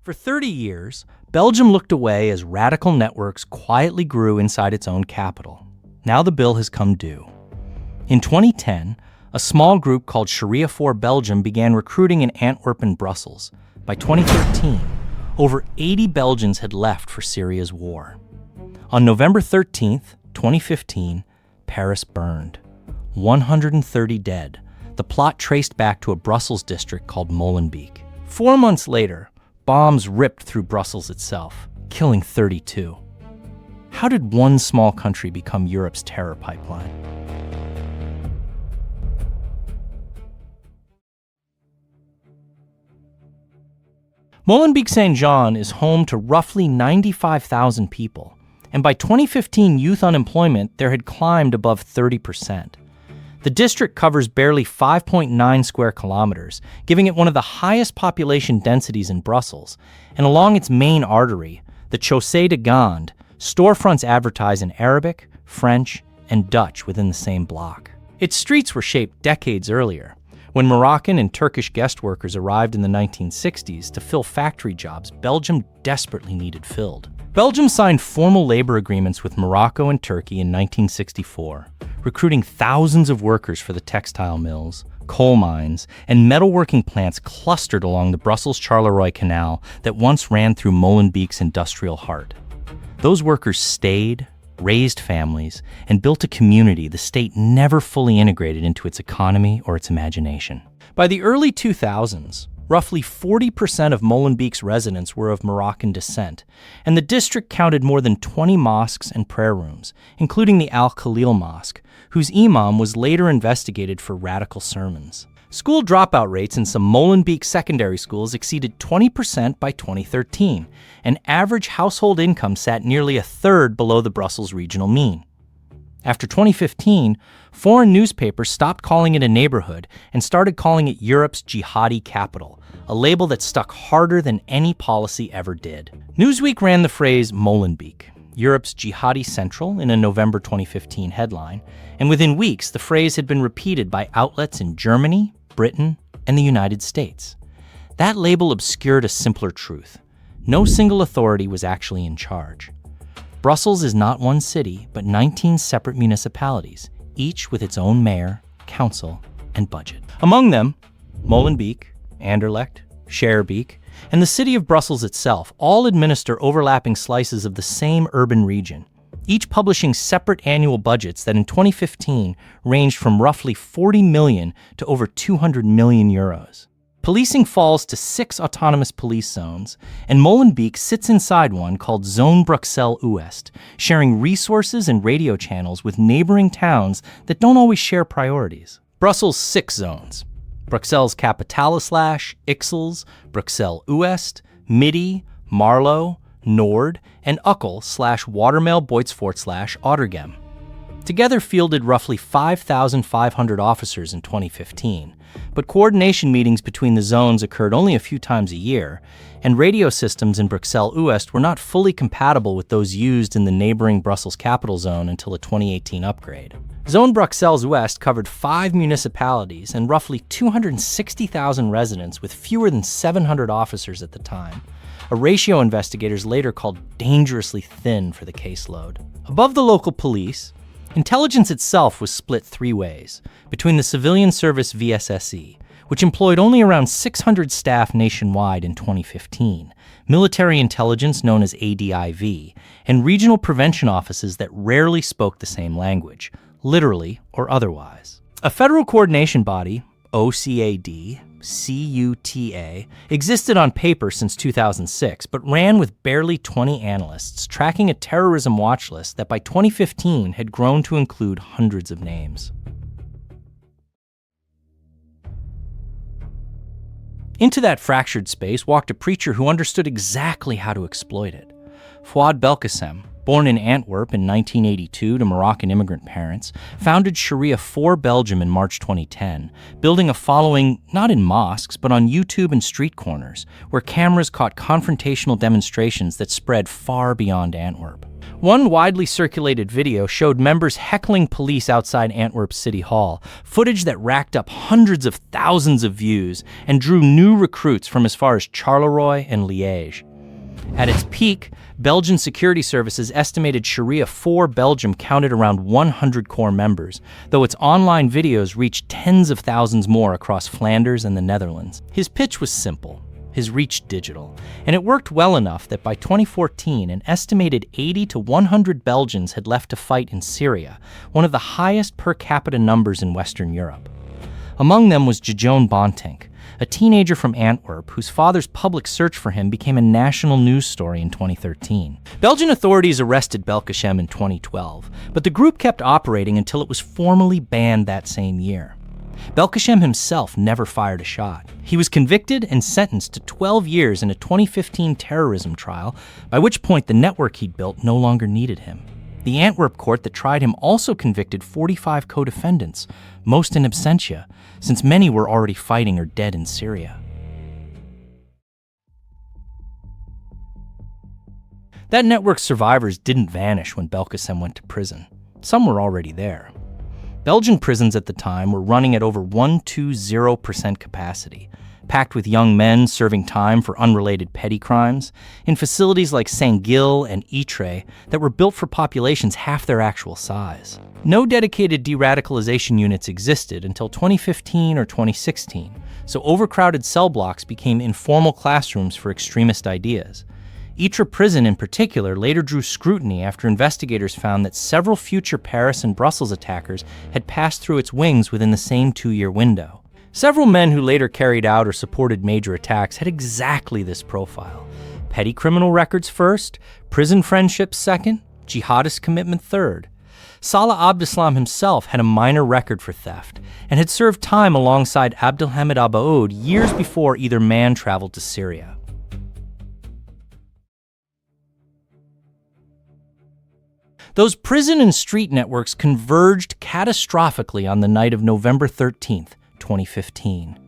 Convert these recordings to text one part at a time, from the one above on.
For 30 years, Belgium looked away as radical networks quietly grew inside its own capital. Now the bill has come due. In 2010, a small group called Sharia for Belgium began recruiting in Antwerp and Brussels. By 2013, over 80 Belgians had left for Syria's war. On November 13, 2015, Paris burned. 130 dead. The plot traced back to a Brussels district called Molenbeek. 4 months later, bombs ripped through Brussels itself, killing 32. How did one small country become Europe's terror pipeline? Molenbeek Saint-Jean is home to roughly 95,000 people, and by 2015 youth unemployment there had climbed above 30%. The district covers barely 5.9 square kilometers, giving it one of the highest population densities in Brussels, and along its main artery, the Chaussée de Gand, storefronts advertise in Arabic, French, and Dutch within the same block. Its streets were shaped decades earlier, when Moroccan and Turkish guest workers arrived in the 1960s to fill factory jobs Belgium desperately needed filled. Belgium signed formal labor agreements with Morocco and Turkey in 1964, recruiting thousands of workers for the textile mills, coal mines, and metalworking plants clustered along the Brussels-Charleroi Canal that once ran through Molenbeek's industrial heart. Those workers stayed, raised families, and built a community the state never fully integrated into its economy or its imagination. By the early 2000s, roughly 40% of Molenbeek's residents were of Moroccan descent, and the district counted more than 20 mosques and prayer rooms, including the Al-Khalil Mosque, whose imam was later investigated for radical sermons. School dropout rates in some Molenbeek secondary schools exceeded 20% by 2013, and average household income sat nearly a third below the Brussels regional mean. After 2015, foreign newspapers stopped calling it a neighborhood and started calling it Europe's jihadi capital, a label that stuck harder than any policy ever did. Newsweek ran the phrase Molenbeek, Europe's jihadi central, in a November 2015 headline, and within weeks the phrase had been repeated by outlets in Germany, Britain, and the United States. That label obscured a simpler truth. No single authority was actually in charge. Brussels is not one city, but 19 separate municipalities, each with its own mayor, council, and budget. Among them, Molenbeek, Anderlecht, Schaerbeek, and the city of Brussels itself all administer overlapping slices of the same urban region, each publishing separate annual budgets that in 2015 ranged from roughly 40 million to over 200 million euros. Policing falls to 6 autonomous police zones, and Molenbeek sits inside one called Zone Bruxelles-Ouest, sharing resources and radio channels with neighboring towns that don't always share priorities. Brussels' 6 zones: Bruxelles-Capitale/, Ixelles, Bruxelles-Ouest, Midi, Marlo, Nord, and Uccle/Watermael-Boitsfort/Ottergem. Together fielded roughly 5,500 officers in 2015, but coordination meetings between the zones occurred only a few times a year, and radio systems in Bruxelles-Ouest were not fully compatible with those used in the neighboring Brussels capital zone until a 2018 upgrade. Zone Bruxelles-Ouest covered 5 municipalities and roughly 260,000 residents with fewer than 700 officers at the time, a ratio investigators later called dangerously thin for the caseload. Above the local police, intelligence itself was split 3 ways, between the civilian service VSSE, which employed only around 600 staff nationwide in 2015, military intelligence known as ADIV, and regional prevention offices that rarely spoke the same language, literally or otherwise. A federal coordination body, OCAD, CUTA, existed on paper since 2006, but ran with barely 20 analysts, tracking a terrorism watch list that by 2015 had grown to include hundreds of names. Into that fractured space walked a preacher who understood exactly how to exploit it. Fouad Belkacem, born in Antwerp in 1982 to Moroccan immigrant parents, founded Sharia for Belgium in March 2010, building a following not in mosques, but on YouTube and street corners, where cameras caught confrontational demonstrations that spread far beyond Antwerp. One widely circulated video showed members heckling police outside Antwerp's City Hall, footage that racked up hundreds of thousands of views and drew new recruits from as far as Charleroi and Liège. At its peak, Belgian security services estimated Sharia 4 Belgium counted around 100 core members, though its online videos reached tens of thousands more across Flanders and the Netherlands. His pitch was simple, his reach digital, and it worked well enough that by 2014, an estimated 80 to 100 Belgians had left to fight in Syria, one of the highest per capita numbers in Western Europe. Among them was Gijon Bontinck, a teenager from Antwerp whose father's public search for him became a national news story in 2013. Belgian authorities arrested Belkacem in 2012, but the group kept operating until it was formally banned that same year. Belkacem himself never fired a shot. He was convicted and sentenced to 12 years in a 2015 terrorism trial, by which point the network he'd built no longer needed him. The Antwerp court that tried him also convicted 45 co-defendants, most in absentia, since many were already fighting or dead in Syria. That network's survivors didn't vanish when Belkacem went to prison. Some were already there. Belgian prisons at the time were running at over 120% capacity, packed with young men serving time for unrelated petty crimes, in facilities like Saint-Gilles and Ytre that were built for populations half their actual size. No dedicated deradicalization units existed until 2015 or 2016, so overcrowded cell blocks became informal classrooms for extremist ideas. Ytre prison in particular later drew scrutiny after investigators found that several future Paris and Brussels attackers had passed through its wings within the same 2-year window. Several men who later carried out or supported major attacks had exactly this profile. Petty criminal records first, prison friendships second, jihadist commitment third. Salah Abdeslam himself had a minor record for theft and had served time alongside Abdelhamid Abaoud years before either man traveled to Syria. Those prison and street networks converged catastrophically on the night of November 13th, 2015.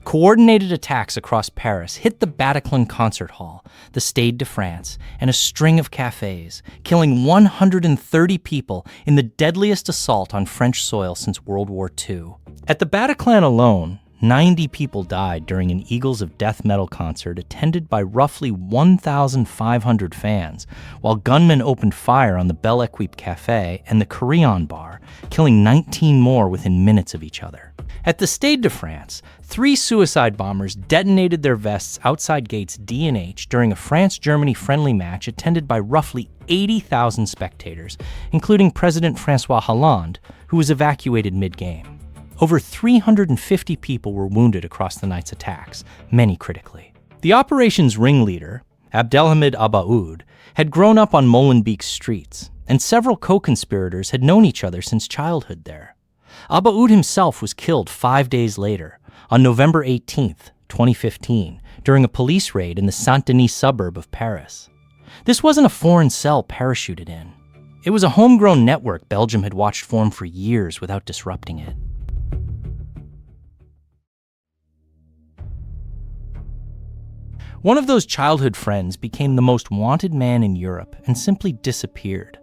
Coordinated attacks across Paris hit the Bataclan Concert Hall, the Stade de France, and a string of cafes, killing 130 people in the deadliest assault on French soil since World War II. At the Bataclan alone, 90 people died during an Eagles of Death metal concert attended by roughly 1,500 fans, while gunmen opened fire on the Belle Equipe Café and the Carillon Bar, killing 19 more within minutes of each other. At the Stade de France, 3 suicide bombers detonated their vests outside gates D and H during a France-Germany friendly match attended by roughly 80,000 spectators, including President François Hollande, who was evacuated mid-game. Over 350 people were wounded across the night's attacks, many critically. The operation's ringleader, Abdelhamid Abaoud, had grown up on Molenbeek streets, and several co-conspirators had known each other since childhood there. Abaoud himself was killed 5 days later, on November 18th, 2015, during a police raid in the Saint-Denis suburb of Paris. This wasn't a foreign cell parachuted in. It was a homegrown network Belgium had watched form for years without disrupting it. One of those childhood friends became the most wanted man in Europe and simply disappeared.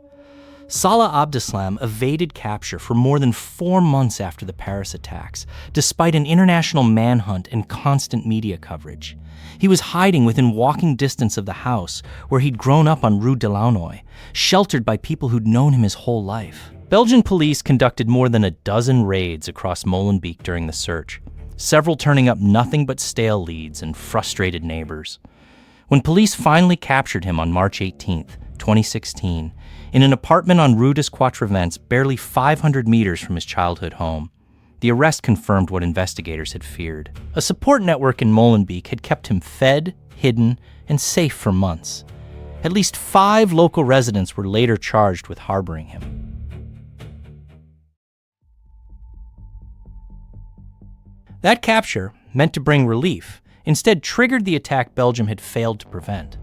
Salah Abdeslam evaded capture for more than 4 months after the Paris attacks, despite an international manhunt and constant media coverage. He was hiding within walking distance of the house where he'd grown up on Rue de Launoy, sheltered by people who'd known him his whole life. Belgian police conducted more than a dozen raids across Molenbeek during the search, several turning up nothing but stale leads and frustrated neighbors. When police finally captured him on March 18, 2016, in an apartment on Rue des Quatre Vents, barely 500 meters from his childhood home, the arrest confirmed what investigators had feared. A support network in Molenbeek had kept him fed, hidden, and safe for months. At least 5 local residents were later charged with harboring him. That capture, meant to bring relief, instead triggered the attack Belgium had failed to prevent.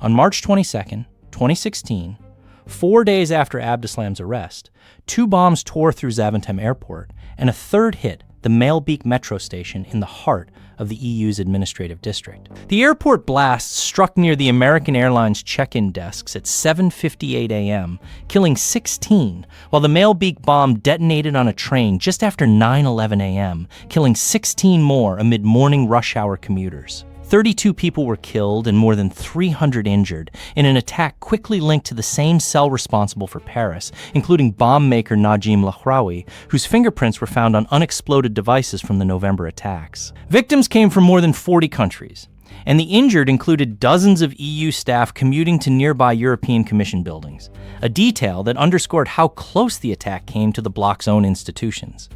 On March 22, 2016, 4 days after Abdeslam's arrest, 2 bombs tore through Zaventem Airport, and a third hit the Molenbeek metro station in the heart of the EU's administrative district. The airport blasts struck near the American Airlines check-in desks at 7:58 a.m., killing 16, while the Molenbeek bomb detonated on a train just after 9:11 a.m., killing 16 more amid morning rush hour commuters. 32 people were killed and more than 300 injured in an attack quickly linked to the same cell responsible for Paris, including bomb maker Najim Lahrawi, whose fingerprints were found on unexploded devices from the November attacks. Victims came from more than 40 countries, and the injured included dozens of EU staff commuting to nearby European Commission buildings, a detail that underscored how close the attack came to the bloc's own institutions.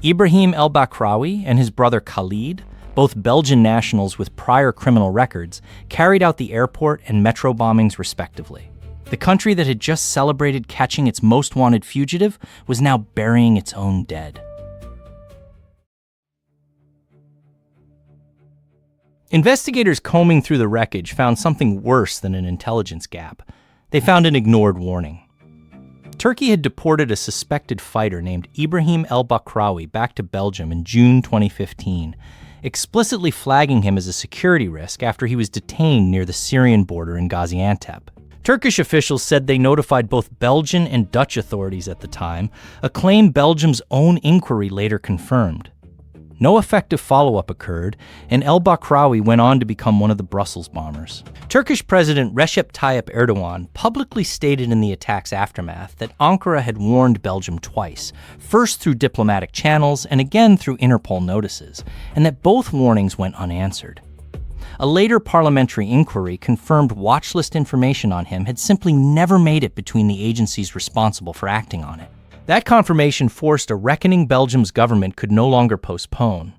Ibrahim el-Bakrawi and his brother Khalid, both Belgian nationals with prior criminal records, carried out the airport and metro bombings respectively. The country that had just celebrated catching its most wanted fugitive was now burying its own dead. Investigators combing through the wreckage found something worse than an intelligence gap. They found an ignored warning. Turkey had deported a suspected fighter named Ibrahim el-Bakrawi back to Belgium in June 2015, explicitly flagging him as a security risk after he was detained near the Syrian border in Gaziantep. Turkish officials said they notified both Belgian and Dutch authorities at the time, a claim Belgium's own inquiry later confirmed. No effective follow-up occurred, and el-Bakrawi went on to become one of the Brussels bombers. Turkish President Recep Tayyip Erdogan publicly stated in the attack's aftermath that Ankara had warned Belgium twice, first through diplomatic channels and again through Interpol notices, and that both warnings went unanswered. A later parliamentary inquiry confirmed watchlist information on him had simply never made it between the agencies responsible for acting on it. That confirmation forced a reckoning Belgium's government could no longer postpone.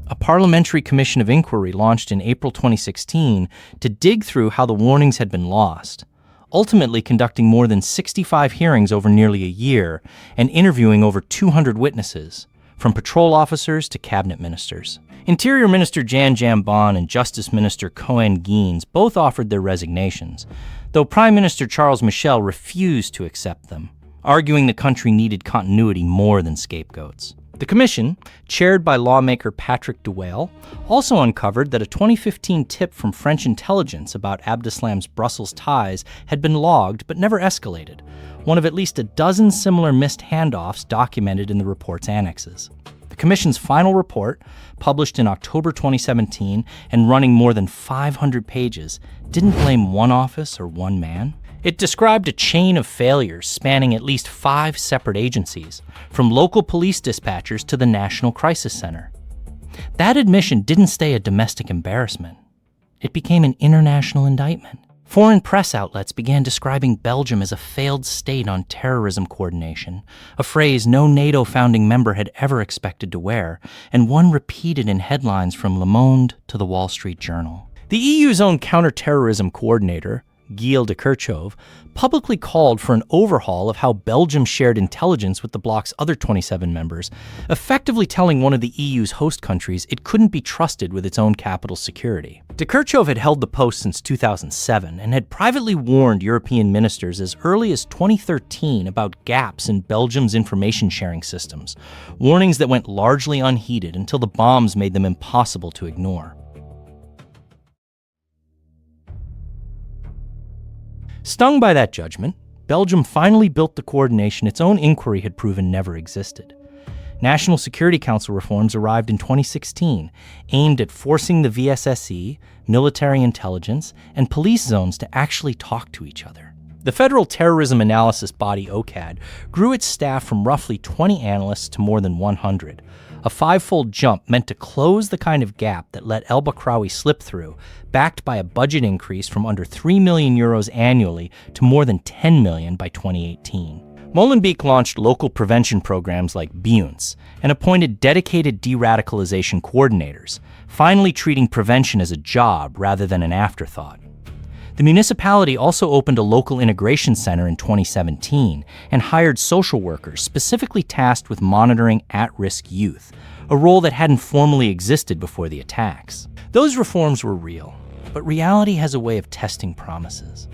A parliamentary commission of inquiry launched in April 2016 to dig through how the warnings had been lost, ultimately conducting more than 65 hearings over nearly a year and interviewing over 200 witnesses, from patrol officers to cabinet ministers. Interior Minister Jan Jambon and Justice Minister Cohen Geens both offered their resignations, though Prime Minister Charles Michel refused to accept them, arguing the country needed continuity more than scapegoats. The commission, chaired by lawmaker Patrick Duwail, also uncovered that a 2015 tip from French intelligence about Abdeslam's Brussels ties had been logged but never escalated, one of at least a dozen similar missed handoffs documented in the report's annexes. The commission's final report, published in October 2017 and running more than 500 pages, didn't blame one office or one man. It described a chain of failures spanning at least 5 separate agencies, from local police dispatchers to the National Crisis Center. That admission didn't stay a domestic embarrassment. It became an international indictment. Foreign press outlets began describing Belgium as a failed state on terrorism coordination, a phrase no NATO founding member had ever expected to wear, and one repeated in headlines from Le Monde to the Wall Street Journal. The EU's own counterterrorism coordinator, Gilles de Kerchove, publicly called for an overhaul of how Belgium shared intelligence with the bloc's other 27 members, effectively telling one of the EU's host countries it couldn't be trusted with its own capital's security. De Kerchove had held the post since 2007 and had privately warned European ministers as early as 2013 about gaps in Belgium's information sharing systems, warnings that went largely unheeded until the bombs made them impossible to ignore. Stung by that judgment, Belgium finally built the coordination its own inquiry had proven never existed. National Security Council reforms arrived in 2016, aimed at forcing the VSSE, military intelligence, and police zones to actually talk to each other. The federal terrorism analysis body OCAD grew its staff from roughly 20 analysts to more than 100, a 5-fold jump meant to close the kind of gap that let el-Bakrawi slip through, backed by a budget increase from under 3 million euros annually to more than 10 million by 2018. Molenbeek launched local prevention programs like Biunts and appointed dedicated deradicalization coordinators, finally treating prevention as a job rather than an afterthought. The municipality also opened a local integration center in 2017 and hired social workers specifically tasked with monitoring at-risk youth, a role that hadn't formally existed before the attacks. Those reforms were real, but reality has a way of testing promises.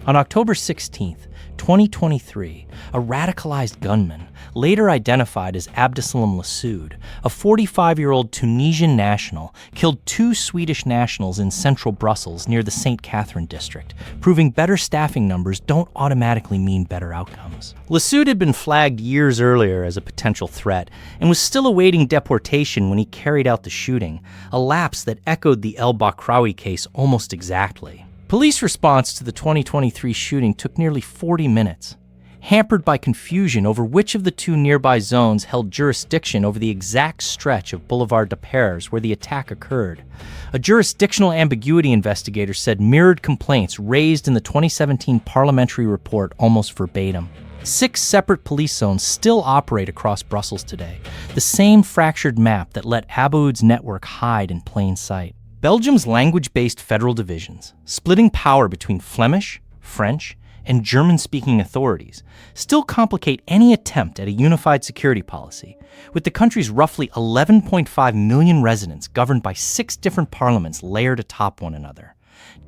On October 16, 2023, a radicalized gunman, later identified as Abdesalam Lassoud, a 45-year-old Tunisian national, killed 2 Swedish nationals in central Brussels near the St. Catherine district, proving better staffing numbers don't automatically mean better outcomes. Lassoud had been flagged years earlier as a potential threat and was still awaiting deportation when he carried out the shooting, a lapse that echoed the El Bakraoui case almost exactly. Police response to the 2023 shooting took nearly 40 minutes, hampered by confusion over which of the 2 nearby zones held jurisdiction over the exact stretch of Boulevard de Paris where the attack occurred. A jurisdictional ambiguity investigator said mirrored complaints raised in the 2017 parliamentary report almost verbatim. 6 separate police zones still operate across Brussels today, the same fractured map that let Aboud's network hide in plain sight. Belgium's language-based federal divisions, splitting power between Flemish, French, and German-speaking authorities, still complicate any attempt at a unified security policy, with the country's roughly 11.5 million residents governed by 6 different parliaments layered atop one another.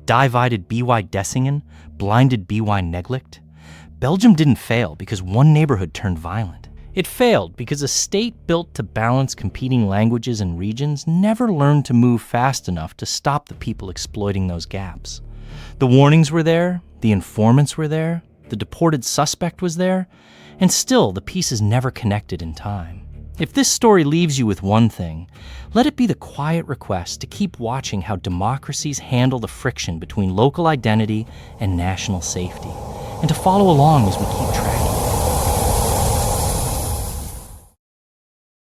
Divided BY Dessingen, blinded BY Neglect. Belgium didn't fail because one neighborhood turned violent. It failed because a state built to balance competing languages and regions never learned to move fast enough to stop the people exploiting those gaps. The warnings were there, the informants were there, the deported suspect was there, and still the pieces never connected in time. If this story leaves you with one thing, let it be the quiet request to keep watching how democracies handle the friction between local identity and national safety, and to follow along as we keep track.